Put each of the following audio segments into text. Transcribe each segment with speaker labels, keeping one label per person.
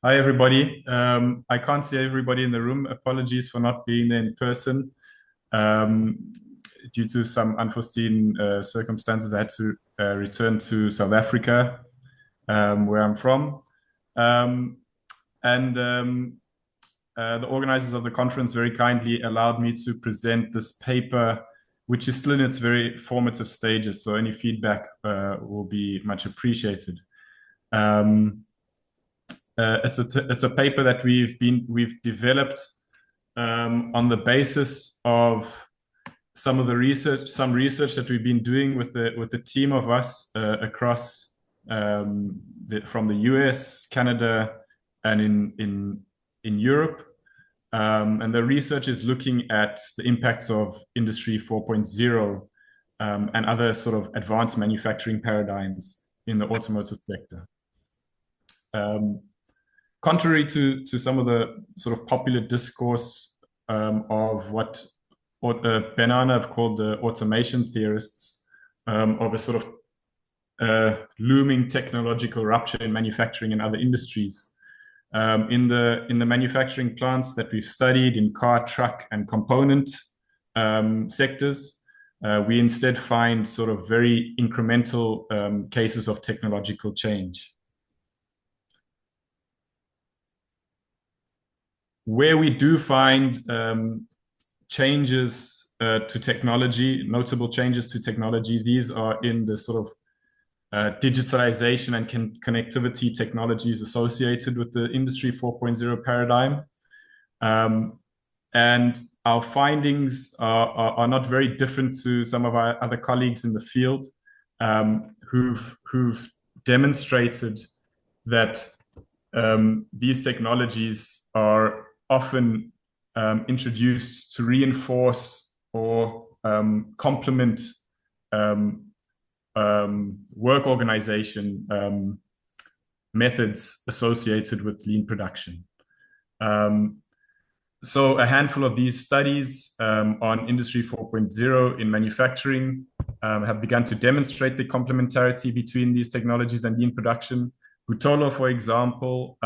Speaker 1: Hi, everybody. I can't see everybody in the room. Apologies for not being there in person. Um, Due to some unforeseen circumstances, I had to return to South Africa, where I'm from. Um, and the organizers of the conference very kindly allowed me to present this paper, which is still in its very formative stages. So any feedback will be much appreciated. Um, it's a paper that we've developed on the basis of some research that we've been doing with the team of us across from the US, Canada, and in Europe. And the research is looking at the impacts of Industry 4.0 and other sort of advanced manufacturing paradigms in the automotive sector. Contrary to some of the sort of popular discourse of what Banana have called the automation theorists, of a sort of looming technological rupture in manufacturing and other industries. In the manufacturing plants that we've studied in car, truck, and component sectors, we instead find sort of very incremental cases of technological change. Where we do find changes to technology, notable changes to technology, these are in the sort of digitalization and connectivity technologies associated with the Industry 4.0 paradigm. And our findings are not very different to some of our other colleagues in the field, who've demonstrated that these technologies are often introduced to reinforce or complement work organization methods associated with lean production. So a handful of these studies on Industry 4.0 in manufacturing have begun to demonstrate the complementarity between these technologies and lean production. Butolo, for example,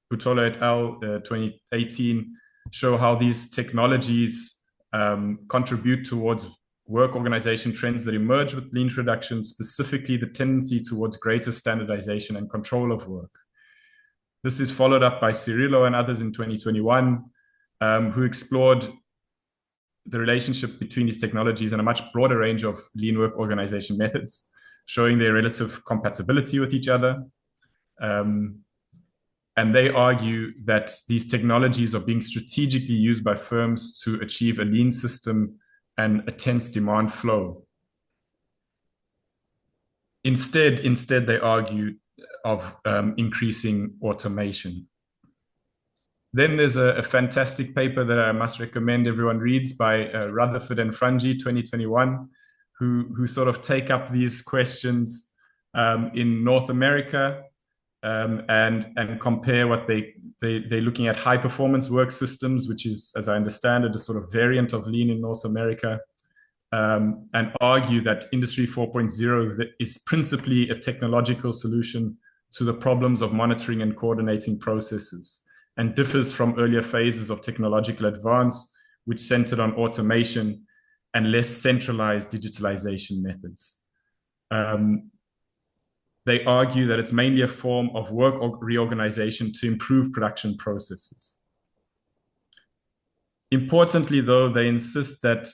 Speaker 1: Butolo et al. 2018 show how these technologies contribute towards work organization trends that emerge with lean production, specifically the tendency towards greater standardization and control of work. This is followed up by Cirillo and others in 2021, who explored the relationship between these technologies and a much broader range of lean work organization methods, showing their relative compatibility with each other. And they argue that these technologies are being strategically used by firms to achieve a lean system and a tense demand flow. Instead, they argue of increasing automation. Then there's a fantastic paper that I must recommend everyone reads by Rutherford and Frangi, 2021, who sort of take up these questions in North America, and compare what they're looking at high performance work systems, which is, as I understand it, a sort of variant of lean in North America, and argue that Industry 4.0 is principally a technological solution to the problems of monitoring and coordinating processes, and differs from earlier phases of technological advance, which centered on automation and less centralized digitalization methods. They argue that it's mainly a form of work reorganization to improve production processes. Importantly, though, they insist that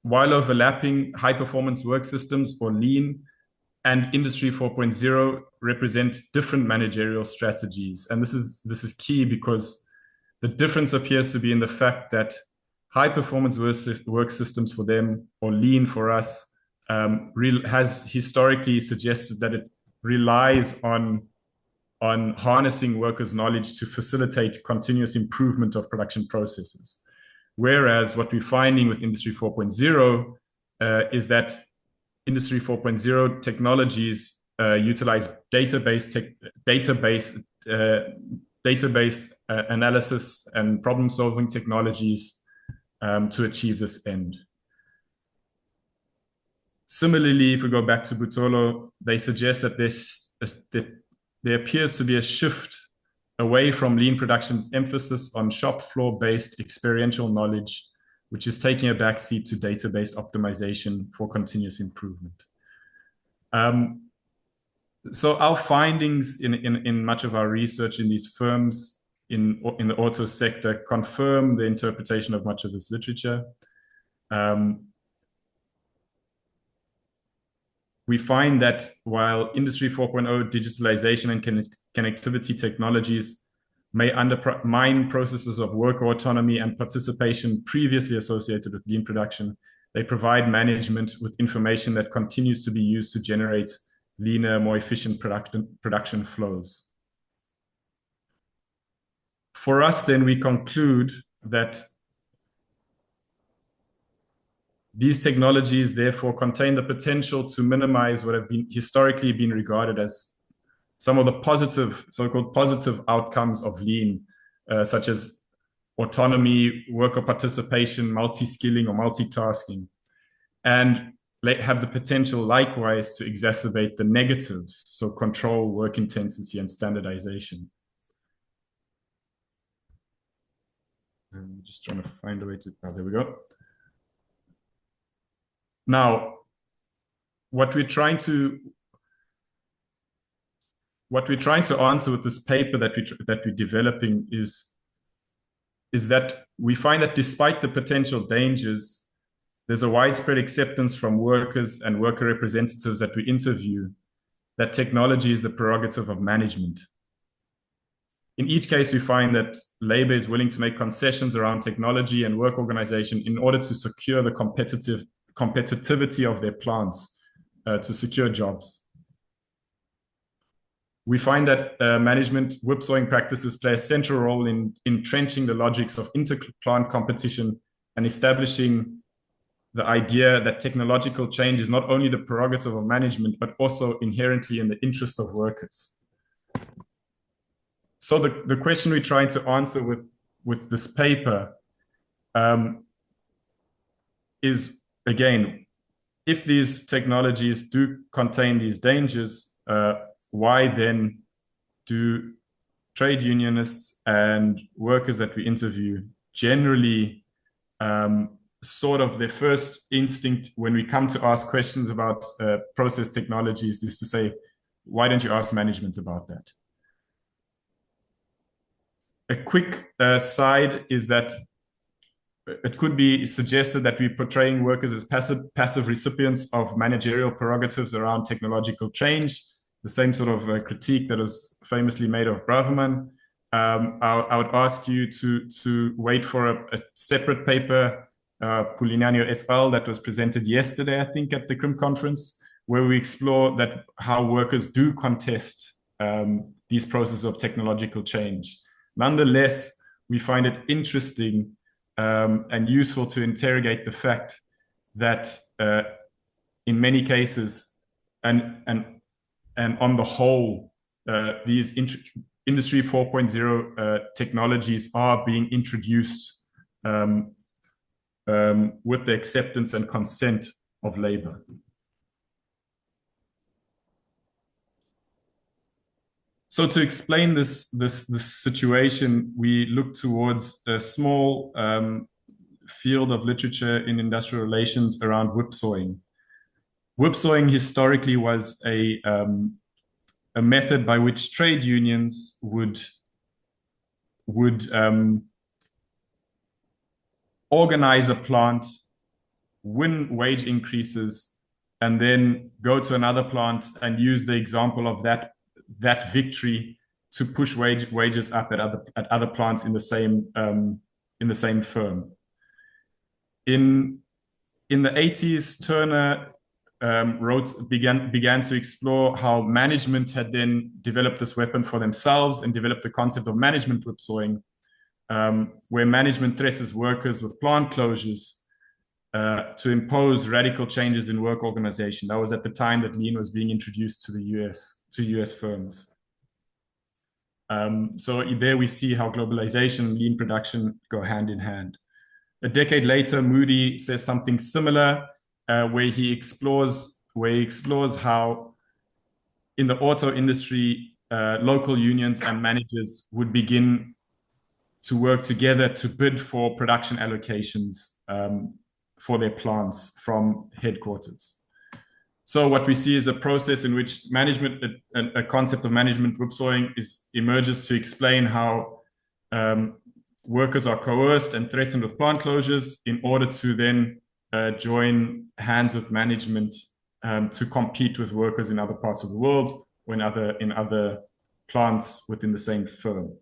Speaker 1: while overlapping, high-performance work systems, or lean, and Industry 4.0 represent different managerial strategies. And this is key, because the difference appears to be in the fact that high-performance work systems for them, or lean for us, has historically suggested that it relies on harnessing workers' knowledge to facilitate continuous improvement of production processes. Whereas what we're finding with Industry 4.0 is that Industry 4.0 technologies utilize database analysis and problem-solving technologies to achieve this end. Similarly, if we go back to Butolo, they suggest that there appears to be a shift away from lean production's emphasis on shop floor-based experiential knowledge, which is taking a backseat to database optimization for continuous improvement. So our findings in much of our research in these firms in the auto sector confirm the interpretation of much of this literature. We find that while Industry 4.0 digitalization and connectivity technologies may undermine processes of worker autonomy and participation previously associated with lean production, they provide management with information that continues to be used to generate leaner, more efficient production flows. For us, then, we conclude that these technologies, therefore, contain the potential to minimize what have historically been regarded as some of the positive, so-called positive outcomes of lean, such as autonomy, worker participation, multi-skilling or multitasking, and have the potential likewise to exacerbate the negatives, so control, work intensity, and standardization. I'm just trying to find a way to, there we go. Now, what we're trying to answer with this paper that we're developing is that we find that despite the potential dangers, there's a widespread acceptance from workers and worker representatives that we interview that technology is the prerogative of management. In each case, we find that labor is willing to make concessions around technology and work organization in order to secure the competitivity of their plants, to secure jobs. We find that management whipsawing practices play a central role in entrenching the logics of inter-plant competition and establishing the idea that technological change is not only the prerogative of management, but also inherently in the interest of workers. So the question we're trying to answer with this paper is, again, if these technologies do contain these dangers, why then do trade unionists and workers that we interview generally sort of their first instinct when we come to ask questions about process technologies is to say, why don't you ask management about that? A quick side is that it could be suggested that we're portraying workers as passive recipients of managerial prerogatives around technological change, the same sort of critique that was famously made of Braverman. I would ask you to wait for a separate paper, Pulignano et al., that was presented yesterday, I think, at the CRIM conference, where we explore that how workers do contest these processes of technological change. Nonetheless, we find it interesting and useful to interrogate the fact that in many cases, and on the whole, these Industry 4.0 technologies are being introduced with the acceptance and consent of labor. So to explain this situation, we look towards a small field of literature in industrial relations around whipsawing. Whipsawing historically was a method by which trade unions would organize a plant, win wage increases, and then go to another plant and use the example of that victory to push wages up at other plants in the same firm. In the 80s, Turner began to explore how management had then developed this weapon for themselves and developed the concept of management whipsawing, where management threatens workers with plant closures to impose radical changes in work organization. That was at the time that lean was being introduced to the US firms. So there we see how globalization and lean production go hand in hand. A decade later, Moody says something similar, where he explores how in the auto industry, local unions and managers would begin to work together to bid for production allocations for their plants from headquarters. So what we see is a process in which management, a concept of management whipsawing emerges to explain how workers are coerced and threatened with plant closures in order to then join hands with management to compete with workers in other parts of the world or in other plants within the same firm.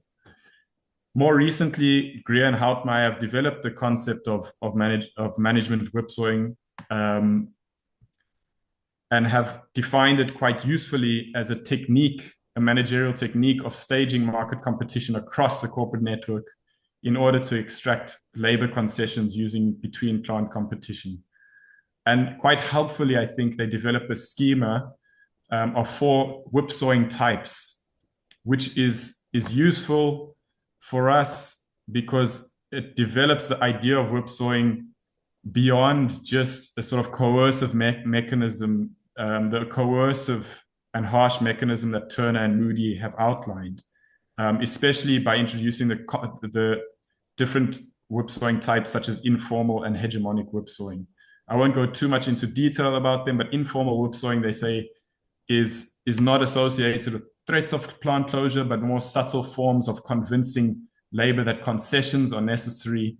Speaker 1: More recently, Greer and Houtmeier have developed the concept of management whipsawing and have defined it quite usefully as a technique, a managerial technique of staging market competition across the corporate network in order to extract labor concessions using between plant competition. And quite helpfully, I think they developed a schema of 4 whipsawing types, which is useful for us because it develops the idea of whipsawing beyond just a sort of coercive mechanism, the coercive and harsh mechanism that Turner and Moody have outlined, especially by introducing the different whipsawing types such as informal and hegemonic whipsawing. I won't go too much into detail about them, but informal whipsawing, they say, is not associated with threats of plant closure, but more subtle forms of convincing labor that concessions are necessary,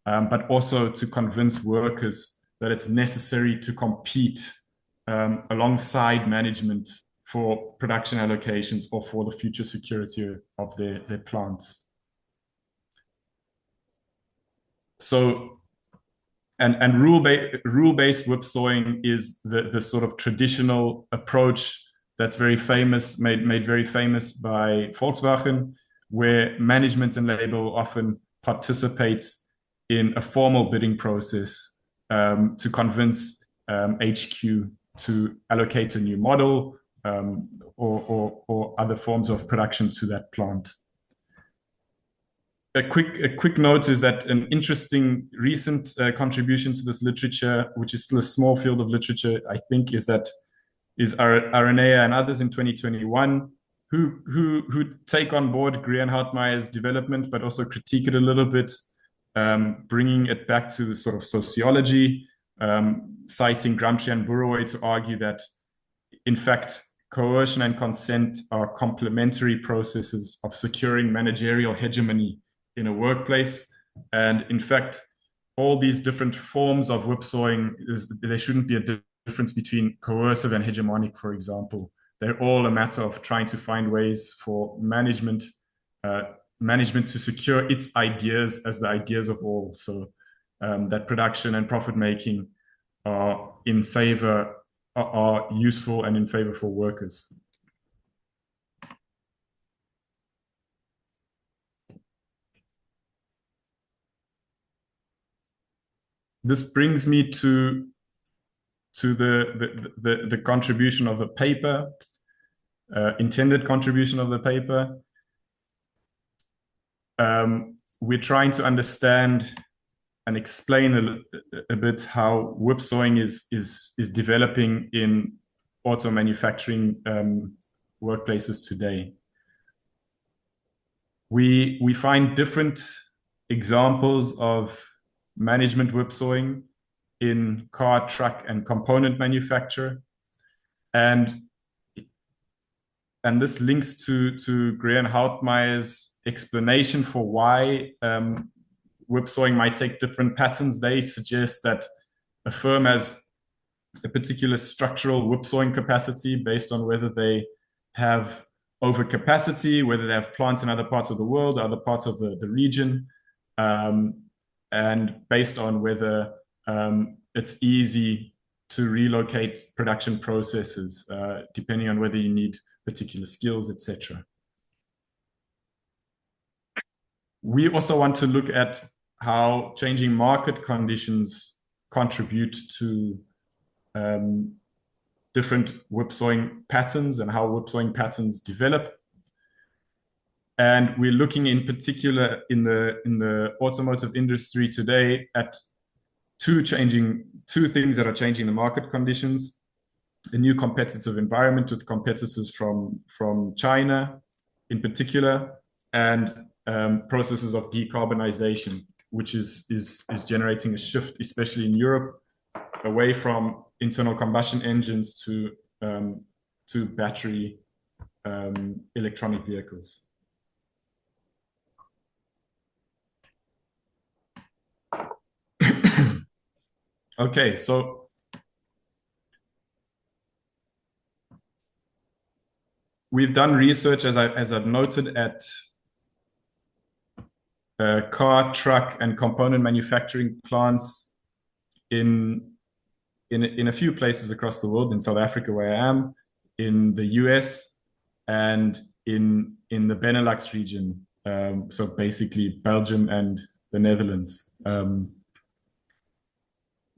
Speaker 1: but also to convince workers that it's necessary to compete alongside management for production allocations or for the future security of their plants. So, and rule-based whipsawing is the sort of traditional approach that's very famous, made very famous by Volkswagen, where management and labor often participate in a formal bidding process to convince HQ to allocate a new model or other forms of production to that plant. A quick note is that an interesting recent contribution to this literature, which is still a small field of literature, I think, is Aranea and others in 2021 who take on board Greer and Houtmeier's development, but also critique it a little bit, bringing it back to the sort of sociology, citing Gramsci and Burroway to argue that, in fact, coercion and consent are complementary processes of securing managerial hegemony in a workplace. And in fact, all these different forms of whipsawing, there shouldn't be a difference between coercive and hegemonic, for example. They're all a matter of trying to find ways for management to secure its ideas as the ideas of all. So that production and profit making are useful and in favor for workers. This brings me to the contribution of the paper, intended contribution of the paper. We're trying to understand and explain a bit how whipsawing is developing in auto manufacturing workplaces today. We find different examples of management whipsawing in car, truck, and component manufacture. And this links to Greer and Houtmeier's explanation for why whipsawing might take different patterns. They suggest that a firm has a particular structural whipsawing capacity based on whether they have overcapacity, whether they have plants in other parts of the world, other parts of the region, and based on whether it's easy to relocate production processes, depending on whether you need particular skills, etc. We also want to look at how changing market conditions contribute to different whipsawing patterns and how whipsawing patterns develop. And we're looking in particular in the automotive industry today at two things that are changing the market conditions. a new competitive environment with competitors from China in particular, and processes of decarbonization, which is generating a shift, especially in Europe, away from internal combustion engines to battery electronic vehicles. Okay, so we've done research, as I've noted, at car, truck, and component manufacturing plants in a few places across the world, in South Africa, where I am, in the US, and in the Benelux region. So basically Belgium and the Netherlands.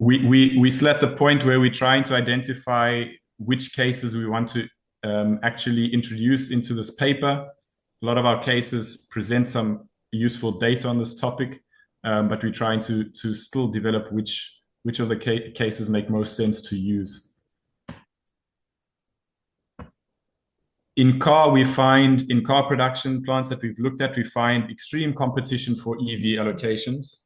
Speaker 1: We still at the point where we're trying to identify which cases we want to actually introduce into this paper. A lot of our cases present some useful data on this topic, but we're trying to still develop which of the cases make most sense to use. In car production plants that we've looked at, we find extreme competition for EV allocations.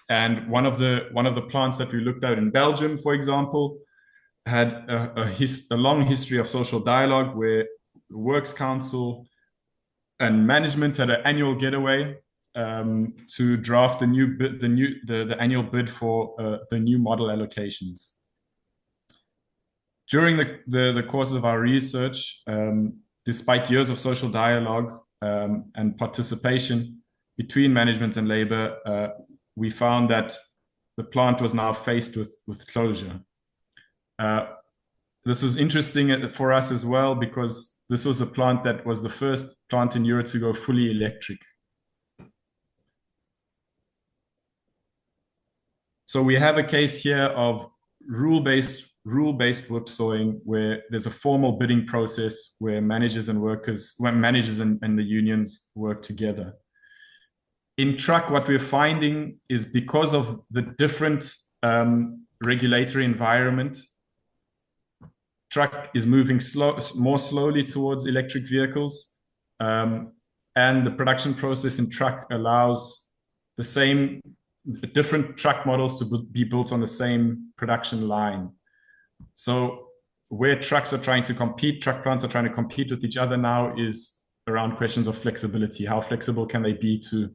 Speaker 1: And one of the plants that we looked at in Belgium, for example, had a long history of social dialogue where the Works Council and management had an annual getaway to draft the annual bid for the new model allocations. During the course of our research, despite years of social dialogue and participation between management and labor, we found that the plant was now faced with closure. This was interesting for us as well, because this was a plant that was the first plant in Europe to go fully electric. So we have a case here of rule-based whipsawing, where there's a formal bidding process where managers and the unions work together. In truck, what we're finding is, because of the different regulatory environment, truck is moving more slowly towards electric vehicles, and the production process in truck allows different truck models to be built on the same production line. So where truck plants are trying to compete with each other now is around questions of flexibility. How flexible can they be to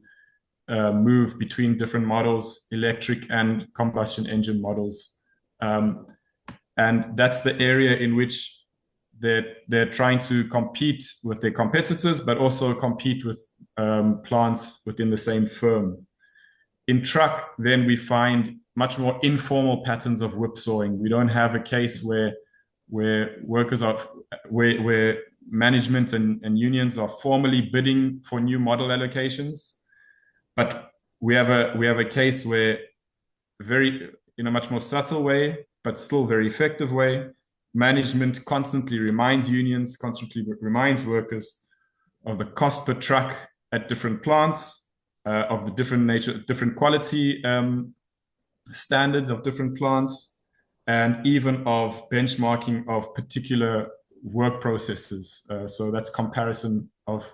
Speaker 1: move between different models, electric and combustion engine models? And that's the area in which they're trying to compete with their competitors, but also compete with plants within the same firm. In truck, then we find much more informal patterns of whipsawing. We don't have a case where management and unions are formally bidding for new model allocations, but we have a case where, in a much more subtle way, but still very effective way, management constantly reminds unions, constantly reminds workers of the cost per truck at different plants, of the different quality standards of different plants, and even of benchmarking of particular work processes. So that's comparison of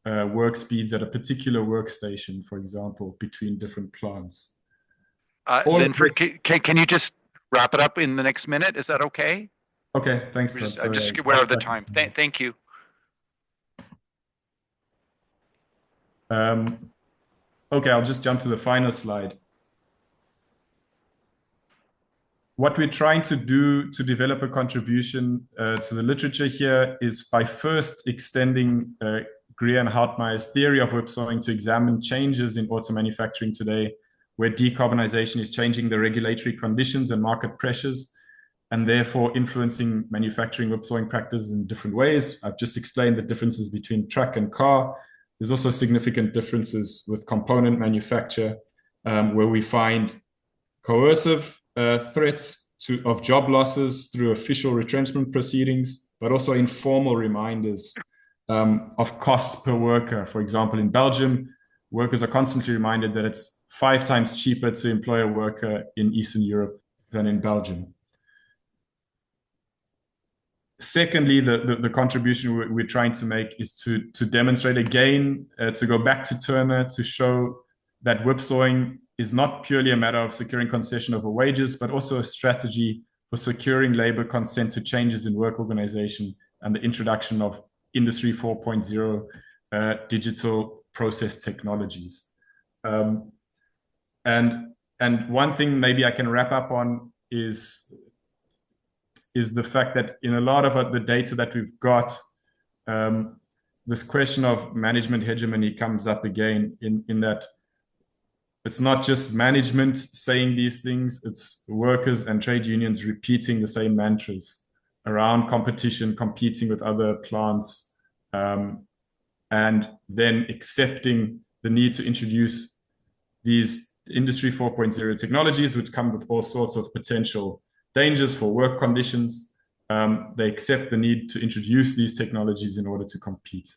Speaker 1: work speeds at a particular workstation, for example, between different plants.
Speaker 2: Lynford, can you just wrap it up in the next minute? Is that okay?
Speaker 1: Okay, thanks, Todd.
Speaker 2: I'm just aware of the time. Thank you.
Speaker 1: Okay, I'll just jump to the final slide. What we're trying to do to develop a contribution to the literature here is by first extending Greer and Houtmeyer's theory of whipsawing to examine changes in auto manufacturing today, where decarbonization is changing the regulatory conditions and market pressures, and therefore influencing manufacturing whipsawing practices in different ways. I've just explained the differences between truck and car. There's also significant differences with component manufacture, where we find coercive threats of job losses through official retrenchment proceedings, but also informal reminders of costs per worker. For example, in Belgium, workers are constantly reminded that it's 5 times cheaper to employ a worker in Eastern Europe than in Belgium. secondly, the contribution we're trying to make is to demonstrate again, to go back to Turner, to show that whipsawing is not purely a matter of securing concession over wages, but also a strategy for securing labor consent to changes in work organization and the introduction of Industry 4.0 digital process technologies. And one thing maybe I can wrap up on is the fact that in a lot of the data that we've got, this question of management hegemony comes up again in that it's not just management saying these things, it's workers and trade unions repeating the same mantras around competition, competing with other plants, and then accepting the need to introduce these Industry 4.0 technologies, which come with all sorts of potential dangers for work conditions. They accept the need to introduce these technologies in order to compete.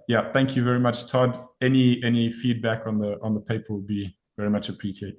Speaker 1: Yeah, thank you very much, Todd. Any feedback on the paper would be very much appreciated.